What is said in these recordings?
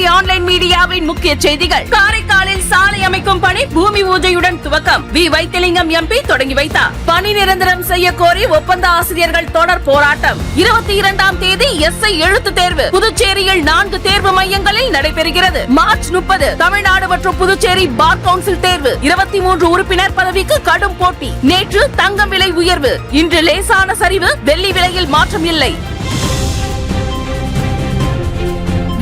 INC online மீடியாவின் முக்கிய செய்திகள். காரைக்காலில் சாலை அமைக்கும் பணி பூமி பூஜையுடன் துவக்கம். வி. வைத்திலிங்கம் எம்பி தொடங்கி வைத்தார். பணி நிரந்தரம் செய்ய கோரி ஒப்பந்த ஆசிரியர்கள் தொடர் போராட்டம். 22ஆம் தேதி எஸ்ஐ எழுத்து தேர்வு. புதுச்சேரியில் 4 தேர்வு மையங்களில் நடைபெறுகிறது. மார்ச் 30 தமிழ்நாடு மற்றும் புதுச்சேரி பார் கவுன்சில் தேர்வு. 23 உறுப்பினர் பதவிக்கு கடும் போட்டி. நேற்று தங்கம் விலை உயர்வு. இன்று லேசான சரிவு. வெள்ளி விலையில் மாற்றம் இல்லை.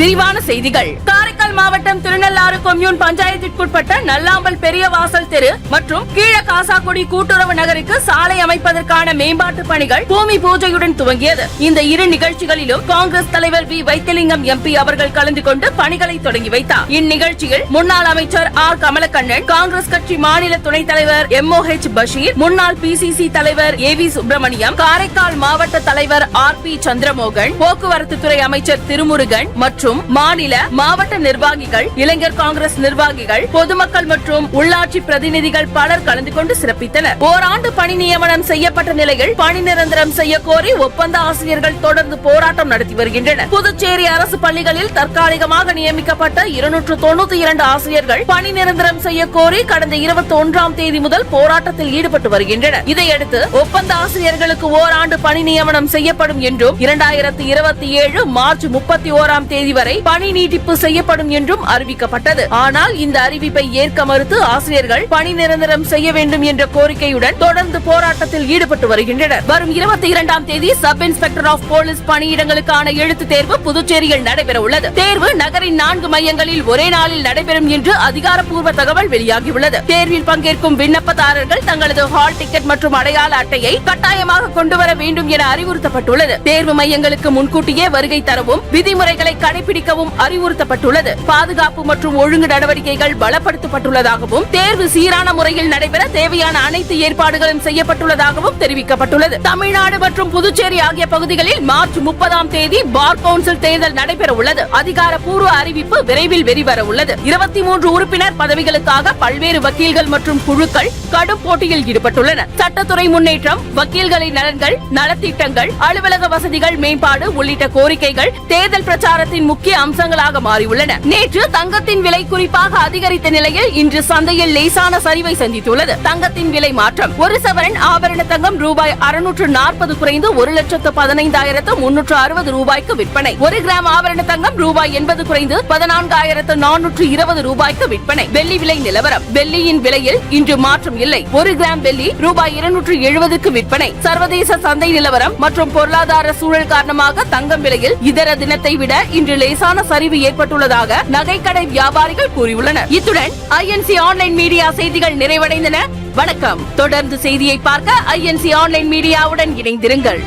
விரிவான செய்திகள். காரைக்கால் மாவட்டம் திருநள்ளாறு கொம்யூன் பஞ்சாயத்திற்குட்பட்ட நல்லாம்பல் பெரிய வாசல் தெரு மற்றும் கீழ காசாக்குடி கூட்டுறவு நகருக்கு சாலை அமைப்பதற்கான மேம்பாட்டு பணிகள் பூமி பூஜையுடன் துவங்கியது. இந்த இரு நிகழ்ச்சிகளிலும் காங்கிரஸ் தலைவர் வி. வைத்திலிங்கம் எம்பி அவர்கள் கலந்து கொண்டு பணிகளை தொடங்கி வைத்தார். இந்நிகழ்ச்சியில் முன்னாள் அமைச்சர் ஆர். கமலக்கண்ணன், காங்கிரஸ் கட்சி மாநில துணைத் தலைவர் MOH பஷீர், முன்னாள் PCC தலைவர் AV சுப்பிரமணியம், காரைக்கால் மாவட்ட தலைவர் RP சந்திரமோகன், போக்குவரத்து துறை அமைச்சர் திருமுருகன் மற்றும் மாநில மாவட்ட நிர்வாகிகள், இளைஞர் காங்கிரஸ் நிர்வாகிகள், பொதுமக்கள் மற்றும் உள்ளாட்சி பிரதிநிதிகள் பலர் கலந்து கொண்டு சிறப்பித்தனர். ஓராண்டு பணி நியமனம் செய்யப்பட்ட நிலையில் பணி நிரந்தரம் செய்ய கோரி ஒப்பந்த ஆசிரியர்கள் தொடர்ந்து போராட்டம் நடத்தி வருகின்றனர். புதுச்சேரி அரசு பள்ளிகளில் தற்காலிகமாக நியமிக்கப்பட்ட 292 ஆசிரியர்கள் பணி நிரந்தரம் செய்ய கோரி கடந்த 21ஆம் தேதி முதல் போராட்டத்தில் ஈடுபட்டு வருகின்றனர். இதையடுத்து ஒப்பந்த ஆசிரியர்களுக்கு ஓராண்டு பணி நியமனம் செய்யப்படும் என்றும் 2027 மார்ச் 31ஆம் தேதி வரை பணி நீட்டிப்பு செய்யப்படும் என்றும் அறிவிக்கப்பட்டது. ஆனால் இந்த அறிவிப்பை ஏற்க மறுத்து ஆசிரியர்கள் பணி நிரந்தரம் செய்ய வேண்டும் என்ற கோரிக்கையுடன் தொடர்ந்து போராட்டத்தில் ஈடுபட்டு வருகின்றனர். வரும் 22ஆம் தேதி சப் இன்ஸ்பெக்டர் ஆஃப் போலீஸ் பணியிடங்களுக்கான எழுத்து தேர்வு புதுச்சேரியில் நடைபெற உள்ளது. தேர்வு நகரின் 4 மையங்களில் ஒரே நாளில் நடைபெறும் என்று அதிகாரப்பூர்வ தகவல் வெளியாகியுள்ளது. தேர்வில் பங்கேற்கும் விண்ணப்பதாரர்கள் தங்களது ஹால் டிக்கெட் மற்றும் அடையாள அட்டையை கட்டாயமாக கொண்டுவர வேண்டும் என அறிவுறுத்தப்பட்டுள்ளது. தேர்வு மையங்களுக்கு முன்கூட்டியே வருகை தரவும் விதிமுறைகளை கடைபிடிக்கவும் அறிவுறுத்தப்பட்டுள்ளது. பாதுகாப்பு மற்றும் ஒழுங்கு நடவடிக்கைகள் பலப்படுத்தப்பட்டுள்ளதாகவும் தேர்வு சீரான முறையில் நடைபெற தேவையான அனைத்து ஏற்பாடுகளும் செய்யப்பட்டுள்ளதாகவும் தெரிவிக்கப்பட்டுள்ளது. தமிழ்நாடு மற்றும் புதுச்சேரி ஆகிய பகுதிகளில் மார்ச் 30ஆம் தேதி பார் கவுன்சில் தேர்தல் நடைபெற உள்ளது. அதிகாரப்பூர்வ அறிவிப்பு விரைவில் வெளிவர உள்ளது. 23 உறுப்பினர் பதவிகளுக்காக பல்வேறு வக்கீல்கள் மற்றும் குழுக்கள் கடும் போட்டியில் ஈடுபட்டுள்ளனர். சட்டத்துறை முன்னேற்றம், வக்கீல்களின் நலன்கள், நலத்திட்டங்கள், அலுவலக வசதிகள் மேம்பாடு உள்ளிட்ட கோரிக்கைகள் தேர்தல் பிரச்சாரத்தின் முக்கிய அம்சங்களாக மாறியுள்ளன. நேற்று தங்கத்தின் விலை குறிப்பாக அதிகரித்த நிலையில் இன்று சந்தையில் லேசான சரிவை சந்தித்துள்ளது. தங்கத்தின் விலை மாற்றம். ஒரு சவரன் ஆபரண தங்கம் ரூபாய் 640 குறைந்து 1,15,360 ரூபாய்க்கு விற்பனை. 1 கிராம் ஆபரண தங்கம் ரூபாய் 80 குறைந்து 14,420 ரூபாய்க்கு விற்பனை. வெள்ளி விலை நிலவரம். வெள்ளியின் விலையில் இன்று மாற்றம் இல்லை. 1 கிராம் வெள்ளி ரூபாய் 270க்கு விற்பனை. சர்வதேச சந்தை நிலவரம் மற்றும் பொருளாதார சூழல் காரணமாக தங்கம் விலையில் இதர தினத்தை விட இன்று லேசான சரிவு ஏற்பட்டுள்ளதாக நகைக்கடை வியாபாரிகள் கூறியுள்ளனர். இத்துடன் ஐஎன்சி ஆன்லைன் மீடியா செய்திகள் நிறைவடைந்தன. வணக்கம். தொடர்ந்து செய்தியை பார்க்க ஐஎன்சி ஆன்லைன் மீடியாவுடன் இணைந்திருங்கள்.